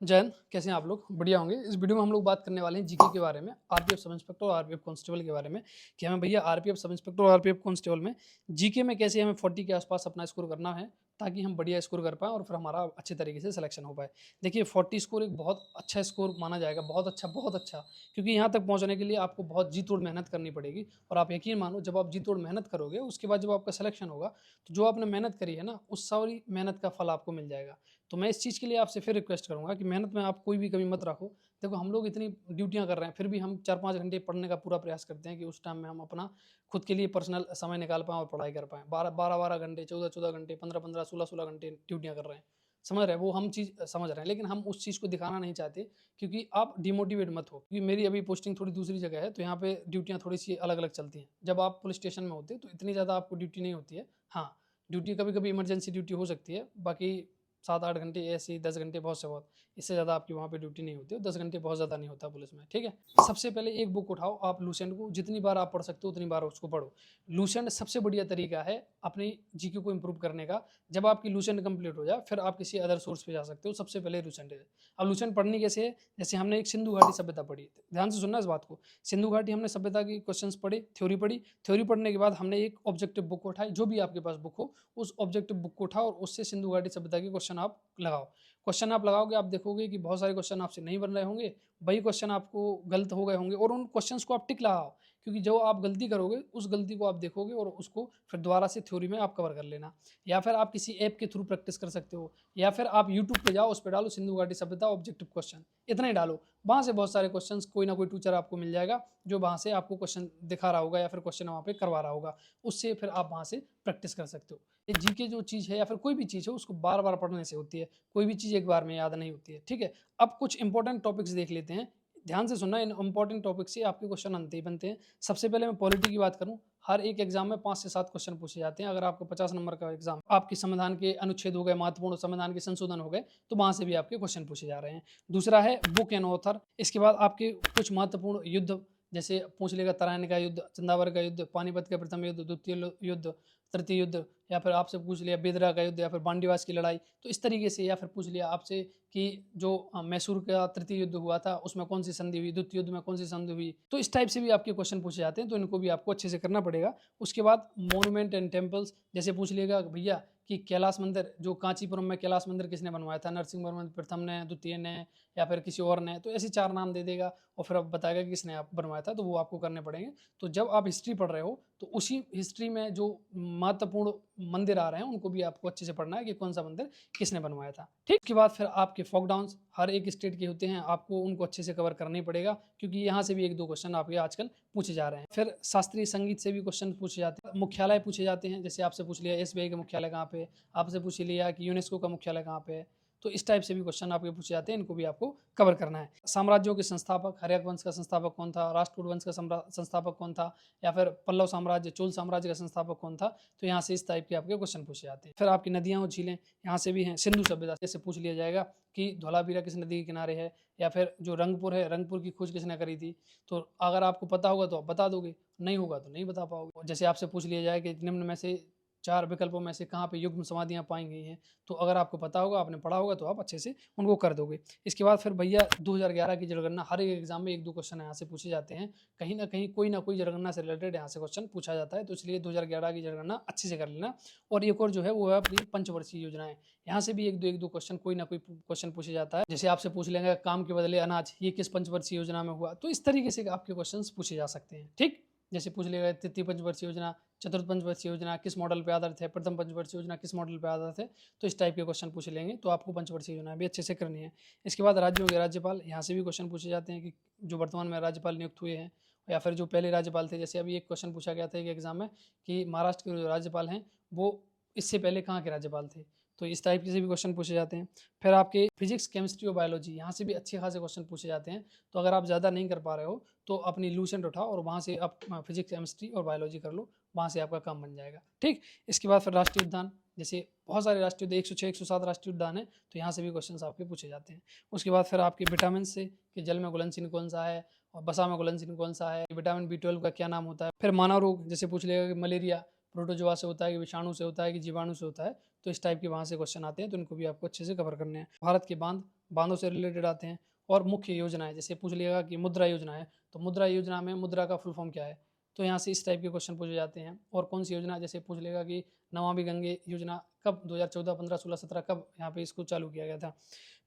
जय हिंद, कैसे हैं आप लोग? बढ़िया होंगे। इस वीडियो में हम लोग बात करने वाले हैं जीके के बारे में, आरपीएफ सब इंस्पेक्टर और आरपीएफ कांस्टेबल के बारे में कि हमें भैया आरपीएफ सब इंस्पेक्टर और आरपीएफ कांस्टेबल में जीके में कैसे हमें 40 के आसपास अपना स्कोर करना है ताकि हम बढ़िया स्कोर कर पाएँ और फिर हमारा अच्छे तरीके से सिलेक्शन हो पाए। देखिए 40 स्कोर एक बहुत अच्छा स्कोर माना जाएगा, बहुत अच्छा, क्योंकि यहाँ तक पहुँचने के लिए आपको बहुत जी तोड़ मेहनत करनी पड़ेगी और आप यकीन मानो जब आप जी तोड़ मेहनत करोगे, उसके बाद जब आपका सिलेक्शन होगा, तो जो आपने मेहनत करी है ना, उस सारी मेहनत का फल आपको मिल जाएगा। तो मैं इस चीज़ के लिए आपसे फिर रिक्वेस्ट करूँगा कि मेहनत में आप कोई भी कमी मत रखो। देखो हम लोग इतनी ड्यूटियाँ कर रहे हैं, फिर भी हम 4-5 घंटे पढ़ने का पूरा प्रयास करते हैं कि उस टाइम में हम अपना खुद के लिए पर्सनल समय निकाल पाएँ और पढ़ाई कर पाएँ। 12-12 घंटे, 14-14 घंटे, 15-15, 16-16 घंटे ड्यूटियाँ कर रहे हैं। समझ रहे हैं? वो हम चीज़ समझ रहे हैं, लेकिन हम उस चीज़ को दिखाना नहीं चाहते क्योंकि आप डिमोटिवेट मत हो। क्योंकि मेरी अभी पोस्टिंग थोड़ी दूसरी जगह है, तो यहाँ पे ड्यूटियाँ थोड़ी-सी अलग-अलग चलती हैं। जब आप पुलिस स्टेशन में होते, तो इतनी ज़्यादा आपको ड्यूटी नहीं होती है। हाँ, ड्यूटी कभी-कभी इमरजेंसी ड्यूटी हो सकती है, बाकी 7-8 घंटे ऐसे ही 10 घंटे बहुत से बहुत, इससे ज़्यादा आपकी वहाँ पे ड्यूटी नहीं होती है, 10 घंटे बहुत ज़्यादा नहीं होता पुलिस में, ठीक है? सबसे पहले एक बुक उठाओ आप लूसेंट को, जितनी बार आप पढ़ सकते हो उतनी बार उसको पढ़ो। लूसेंट सबसे बढ़िया तरीका है अपनी जीके को इम्प्रूव करने का। जब आपकी लूसेंट कंप्लीट हो जाए, फिर आप किसी अदर सोर्स पे जा सकते हो, सबसे पहले लूसेंट है। अब लूसेंट पढ़नी कैसे है? जैसे हमने एक सिंधु घाटी सभ्यता पढ़ी, ध्यान से सुनना इस बात को। सिंधु घाटी हमने सभ्यता की क्वेश्चंस पढ़े, थ्योरी पढ़ी, थ्योरी पढ़ने के बाद हमने एक ऑब्जेक्टिव बुक उठाई, जो भी आपके पास बुक हो, उस ऑब्जेक्टिव बुक को उठाओ और उससे सिंधु घाटी सभ्यता के क्वेश्चन आप लगाओ। क्वेश्चन आप लगाओगे, आप देखोगे कि बहुत सारे क्वेश्चन आपसे नहीं बन रहे होंगे, वही क्वेश्चन आपको गलत हो गए होंगे और उन क्वेश्चंस को आप टिक लगाओ, क्योंकि जो आप गलती करोगे उस गलती को आप देखोगे और उसको फिर दोबारा से थ्योरी में आप कवर कर लेना। या फिर आप किसी ऐप के थ्रू प्रैक्टिस कर सकते हो, या फिर आप यूट्यूब पे जाओ, उस पर डालो सिंधु घाटी सभ्यता ऑब्जेक्टिव क्वेश्चन, इतना ही डालो। वहाँ से बहुत सारे क्वेश्चंस कोई ना कोई टीचर आपको मिल जाएगा जो वहाँ से आपको क्वेश्चन दिखा रहा होगा या फिर क्वेश्चन वहाँ पे करवा रहा होगा, उससे फिर आप वहाँ से प्रैक्टिस कर सकते हो। ये जीके जो चीज़ है या फिर कोई भी चीज़ है, उसको बार बार पढ़ने से होती है, कोई भी चीज़ एक बार में याद नहीं होती है, ठीक है? अब कुछ इंपॉर्टेंट टॉपिक्स देख लेते हैं, ध्यान से सुनना, इन इंपॉर्टेंट टॉपिक से आपके क्वेश्चन बनते ही बनते हैं। सबसे पहले मैं पॉलिटी की बात करूँ, हर एक एग्जाम में 5 से 7 क्वेश्चन पूछे जाते हैं। अगर आपको 50 नंबर का एग्जाम, आपके संविधान के अनुच्छेद हो गए, महत्वपूर्ण संविधान के संशोधन हो गए, तो वहाँ से भी आपके क्वेश्चन पूछे जा रहे हैं। दूसरा है बुक एंड ऑथर, इसके बाद आपके कुछ महत्वपूर्ण युद्ध, जैसे पूछ लेगा तराइन का युद्ध, चंदावर का युद्ध, पानीपत का प्रथम युद्ध, द्वितीय युद्ध, तृतीय युद्ध, या फिर आपसे पूछ लिया बेदरा का युद्ध या फिर बांडीवास की लड़ाई, तो इस तरीके से, या फिर पूछ लिया आपसे कि जो मैसूर का तृतीय युद्ध हुआ था उसमें कौन सी संधि हुई, द्वितीय युद्ध में कौन सी संधि हुई, तो इस टाइप से भी आपके क्वेश्चन पूछे जाते हैं, तो इनको भी आपको अच्छे से करना पड़ेगा। उसके बाद मॉन्यूमेंट एंड टेम्पल्स, जैसे पूछ लिएगा भैया कि कैलाश मंदिर, जो कांचीपुरम में कैलाश मंदिर किसने बनवाया था, नरसिंहवर्मन प्रथम ने, द्वितीय ने, या फिर किसी और ने, तो ऐसे 4 नाम दे देगा और फिर अब बताएगा कि किसने आप बनवाया था, तो वो आपको करने पड़ेंगे। तो जब आप हिस्ट्री पढ़ रहे हो, तो उसी हिस्ट्री में जो महत्वपूर्ण मंदिर आ रहे हैं उनको भी आपको अच्छे से पढ़ना है कि कौन सा मंदिर किसने बनवाया था, ठीक। उसके बाद फिर आपके फोक डांस हर एक स्टेट के होते हैं, आपको उनको अच्छे से कवर करना ही पड़ेगा, क्योंकि यहाँ से भी 1-2 क्वेश्चन आपके आजकल पूछे जा रहे हैं। फिर शास्त्रीय संगीत से भी क्वेश्चन पूछे जाते हैं, मुख्यालय पूछे जाते हैं, जैसे आपसे पूछ लिया एसबीआई का मुख्यालय कहाँ पे, आपसे पूछ लिया कि यूनेस्को का मुख्यालय कहाँ पे है, तो इस टाइप से भी क्वेश्चन आपके पूछे जाते हैं, इनको भी आपको कवर करना है। साम्राज्यों के संस्थापक, हर्यक वंश का संस्थापक कौन था, राष्ट्रकूट वंश का संस्थापक कौन था, या फिर पल्लव साम्राज्य, चोल साम्राज्य का संस्थापक कौन था, तो यहाँ से इस टाइप के आपके क्वेश्चन पूछे जाते हैं। फिर आपकी नदियाँ और झीलें यहाँ से भी हैं, सिंधु सभ्यता जैसे पूछ लिया जाएगा कि धौलावीरा किस नदी के किनारे है, या फिर जो रंगपुर है, रंगपुर की खोज किसने करी थी, तो अगर आपको पता होगा तो आप बता दोगे, नहीं होगा तो नहीं बता पाओगे। जैसे आपसे पूछ लिया जाए कि निम्न में से 4 विकल्पों में से कहाँ पे युग्म समाधियाँ पाई गई हैं, तो अगर आपको पता होगा, आपने पढ़ा होगा, तो आप अच्छे से उनको कर दोगे। इसके बाद फिर भैया 2011 की जनगणना, हर एक एग्जाम में 1-2 क्वेश्चन यहाँ से पूछे जाते हैं, कहीं ना कहीं कोई ना कोई जनगणना से रिलेटेड यहाँ से क्वेश्चन पूछा जाता है, तो इसलिए 2011 की जनगणना अच्छे से कर लेना। और एक और जो है वो है अपनी पंचवर्षीय योजनाएं, यहाँ से भी एक दो क्वेश्चन कोई ना कोई क्वेश्चन पूछे जाता है। जैसे आपसे पूछ लेंगे काम के बदले अनाज, ये किस पंचवर्षीय योजना में हुआ, तो इस तरीके से आपके क्वेश्चन पूछे जा सकते हैं, ठीक। जैसे पूछ लेगा तृतीय पंचवर्षीय योजना, चतुर्थ पंचवर्षीय योजना किस मॉडल पे आधारित है, प्रथम पंचवर्षीय योजना किस मॉडल पे आधारित है, तो इस टाइप के क्वेश्चन पूछ लेंगे, तो आपको पंचवर्षीय योजना भी अच्छे से करनी है। इसके बाद राज्यों के राज्यपाल, यहाँ से भी क्वेश्चन पूछे जाते हैं कि जो वर्तमान में राज्यपाल नियुक्त हुए हैं या फिर जो पहले राज्यपाल थे। जैसे अभी एक क्वेश्चन पूछा गया था एक एग्जाम में कि महाराष्ट्र के जो राज्यपाल हैं वो इससे पहले कहाँ के राज्यपाल थे, तो इस टाइप के से भी क्वेश्चन पूछे जाते हैं। फिर आपके फिजिक्स, केमिस्ट्री और बायोलॉजी, यहाँ से भी अच्छे खासे क्वेश्चन पूछे जाते हैं, तो अगर आप ज़्यादा नहीं कर पा रहे हो तो अपनी लूसेंट उठाओ और वहाँ से आप फिजिक्स, केमिस्ट्री और बायोलॉजी कर लो, वहाँ से आपका काम बन जाएगा, ठीक। इसके बाद फिर राष्ट्रीय उद्यान, जैसे बहुत सारे राष्ट्रीय उद्यान, 106 107 राष्ट्रीय उद्यान है, तो यहाँ से भी क्वेश्चन आपके पूछे जाते हैं। उसके बाद फिर आपके विटामिन से कि जल में घुलनशील कौन सा है और बसा में घुलनशील कौन सा है, विटामिन B12 का क्या नाम होता है। फिर मानव रोग, जैसे पूछ लेगा कि मलेरिया प्रोटोजोआ से होता है कि विषाणु से होता है कि जीवाणु से होता है, तो इस टाइप के वहाँ से क्वेश्चन आते हैं, तो इनको भी आपको अच्छे से कवर करने हैं। भारत के बांध, बांधों से रिलेटेड आते हैं, और मुख्य योजनाएं, जैसे पूछ लिएगा कि मुद्रा योजना है तो मुद्रा योजना में मुद्रा का फुल फॉर्म क्या है, तो यहाँ से इस टाइप के क्वेश्चन पूछे जाते हैं। और कौन सी योजना, जैसे पूछ लेगा कि नमामि गंगे योजना कब 2014, 15, 16, 17 कब यहाँ पे इसको चालू किया गया था।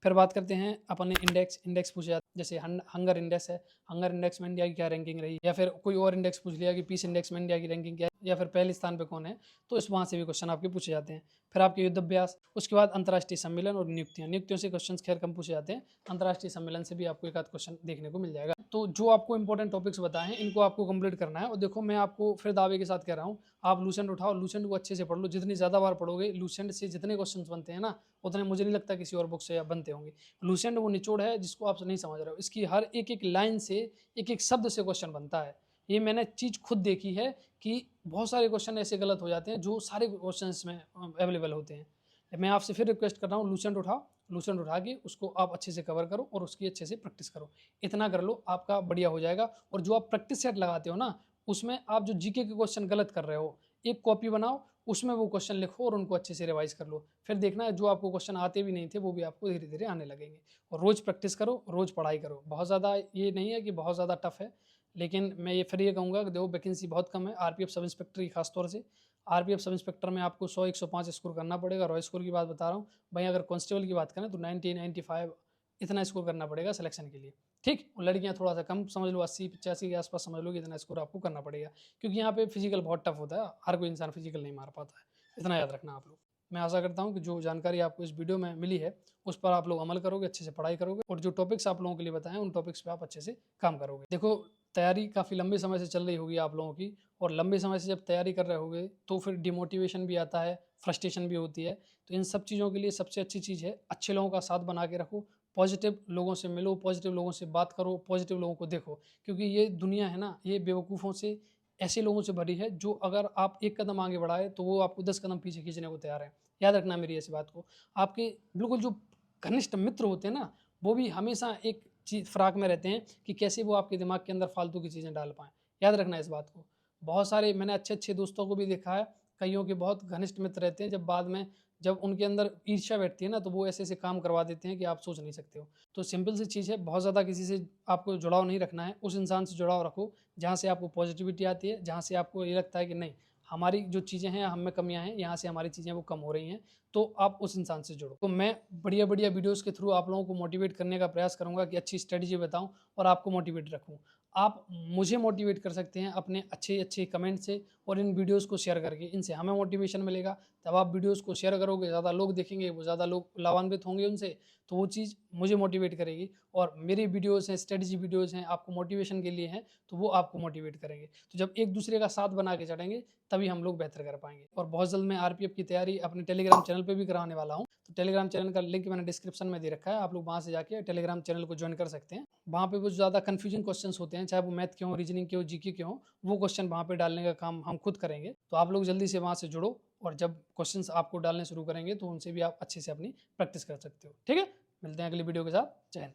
फिर बात करते हैं अपने इंडेक्स पूछे जाते हैं, जैसे हंगर इंडेक्स है, हंगर इंडेक्स में इंडिया की क्या रैंकिंग रही, या फिर कोई और इंडेक्स पूछ लिया कि पीस इंडेक्स में इंडिया की रैंकिंग क्या है, या फिर पहले स्थान पे कौन है, तो इस वहाँ से भी क्वेश्चन आपके पूछे जाते हैं। फिर आपके युद्धाभ्यास, उसके बाद अंतर्राष्ट्रीय सम्मेलन और नियुक्तियों से क्वेश्चन खैर कम पूछे जाते हैं, अंतर्राष्ट्रीय सम्मेलन से भी आपको एक आध क्वेश्चन देखने को मिल जाएगा। तो जो आपको इंपॉर्टेंट टॉपिक्स बताए हैं इनको आपको कंप्लीट करना है। और देखो मैं आपको फिर दावे के साथ कह रहा हूँ, आप लूसेंट उठाओ, लूसेंट को अच्छे से पढ़ लो, जितनी ज़्यादा बार पढ़ोगे लूसेंट से जितने क्वेश्चन बनते हैं ना, उतने मुझे नहीं लगता किसी और बुक से बनते होंगे। लूसेंट वो निचोड़ है जिसको आप नहीं समझ रहे हो, इसकी हर एक एक लाइन से, एक एक शब्द से क्वेश्चन बनता है। ये मैंने चीज़ खुद देखी है कि बहुत सारे क्वेश्चन ऐसे गलत हो जाते हैं जो सारे क्वेश्चन में अवेलेबल होते हैं। मैं आपसे फिर रिक्वेस्ट कर रहा हूँ, लूसेंट उठाओ, लूसेंट उठा के उसको आप अच्छे से कवर करो और उसकी अच्छे से प्रैक्टिस करो। इतना कर लो, आपका बढ़िया हो जाएगा। और जो आप प्रैक्टिस सेट लगाते हो ना, उसमें आप जो जीके के क्वेश्चन गलत कर रहे हो, एक कॉपी बनाओ, उसमें वो क्वेश्चन लिखो और उनको अच्छे से रिवाइज कर लो। फिर देखना जो आपको क्वेश्चन आते भी नहीं थे वो भी आपको धीरे धीरे आने लगेंगे। और रोज़ प्रैक्टिस करो, रोज़ पढ़ाई करो। बहुत ज़्यादा ये नहीं है कि बहुत ज़्यादा टफ है, लेकिन मैं ये फिर ये कहूँगा कि देखो वैकेंसी बहुत कम है, आरपीएफ सब इंस्पेक्टर की खासतौर से। आरपीएफ सब इंस्पेक्टर में आपको 100, 105 स्कोर करना पड़ेगा। रॉय स्कोर की बात बता रहा हूँ भाई। अगर कांस्टेबल की बात करें तो 90, 95 इतना स्कोर करना पड़ेगा सिलेक्शन के लिए, ठीक। और लड़कियां थोड़ा सा कम समझ लो, 80, 85 के आसपास समझ लो कि इतना स्कोर आपको करना पड़ेगा, क्योंकि यहाँ पे फिजिकल बहुत टफ होता है, हर कोई इंसान फिजिकल नहीं मार पाता है। इतना याद रखना आप लोग। मैं आशा करता हूँ कि जो जानकारी आपको इस वीडियो में मिली है उस पर आप लोग अमल करोगे, अच्छे से पढ़ाई करोगे, और जो टॉपिक्स आप लोगों के लिए बताएं उन टॉपिक्स पे आप अच्छे से काम करोगे। देखो तैयारी काफ़ी लंबे समय से चल रही होगी आप लोगों की, और लंबे समय से जब तैयारी कर रहे होगे तो फिर डिमोटिवेशन भी आता है, फ्रस्ट्रेशन भी होती है। तो इन सब चीज़ों के लिए सबसे अच्छी चीज़ है अच्छे लोगों का साथ बना के रखो, पॉजिटिव लोगों से मिलो, पॉजिटिव लोगों से बात करो, पॉजिटिव लोगों को देखो। क्योंकि ये दुनिया है ना, ये बेवकूफ़ों से, ऐसे लोगों से भरी है जो अगर आप एक कदम आगे बढ़ाए तो वो आपको 10 कदम पीछे खींचने को तैयार है। याद रखना मेरी ऐसी बात को। आपके बिल्कुल जो घनिष्ठ मित्र होते हैं ना, वो भी हमेशा एक चीज फराक में रहते हैं कि कैसे वो आपके दिमाग के अंदर फालतू की चीज़ें डाल पाएँ। याद रखना इस बात को। बहुत सारे मैंने अच्छे अच्छे दोस्तों को भी देखा है, कईयों के बहुत घनिष्ठ मित्र रहते हैं, जब बाद में जब उनके अंदर ईर्ष्या बैठती है ना, तो वो ऐसे ऐसे काम करवा देते हैं कि आप सोच नहीं सकते हो। तो सिंपल सी चीज़ है, बहुत ज़्यादा किसी से आपको जुड़ाव नहीं रखना है। उस इंसान से जुड़ाव रखो जहाँ से आपको पॉजिटिविटी आती है, जहाँ से आपको ये लगता है कि नहीं, हमारी जो चीज़ें हैं, हम में कमियां हैं, यहाँ से हमारी चीज़ें वो कम हो रही हैं, तो आप उस इंसान से जुड़ो। तो मैं बढ़िया बढ़िया वीडियोस के थ्रू आप लोगों को मोटिवेट करने का प्रयास करूंगा कि अच्छी स्ट्रेटजी बताऊं और आपको मोटिवेट रखूं। आप मुझे मोटिवेट कर सकते हैं अपने अच्छे अच्छे कमेंट से और इन वीडियोस को शेयर करके। इनसे हमें मोटिवेशन मिलेगा। तब आप वीडियोस को शेयर करोगे, ज़्यादा लोग देखेंगे, वो ज़्यादा लोग लाभान्वित होंगे उनसे, तो वो चीज़ मुझे मोटिवेट करेगी। और मेरी वीडियोस हैं, स्ट्रेटजी वीडियोस हैं, आपको मोटिवेशन के लिए हैं, तो वो आपको मोटिवेट करेंगे। तो जब एक दूसरे का साथ बना के चढ़ेंगे तभी हम लोग बेहतर कर पाएंगे। और बहुत जल्द मैं आरपीएफ की तैयारी अपने टेलीग्राम चैनल पे भी कराने वाला हूँ। तो टेलीग्राम चैनल का लिंक मैंने डिस्क्रिप्शन में दे रखा है, आप लोग वहाँ से जाके टेलीग्राम चैनल को ज्वाइन कर सकते हैं। वहाँ पे कुछ ज़्यादा कन्फ्यूजन क्वेश्चंस होते हैं, चाहे वो मैथ के हों, रीजनिंग के हो, जीके के हों, वो क्वेश्चन वहाँ पे डालने का काम हम खुद करेंगे। तो आप लोग जल्दी से वहाँ से जुड़ो, और जब क्वेश्चंस आपको डालने शुरू करेंगे तो उनसे भी आप अच्छे से अपनी प्रैक्टिस कर सकते हो। ठीक है, मिलते हैं अगली वीडियो के साथ। जय हिंद।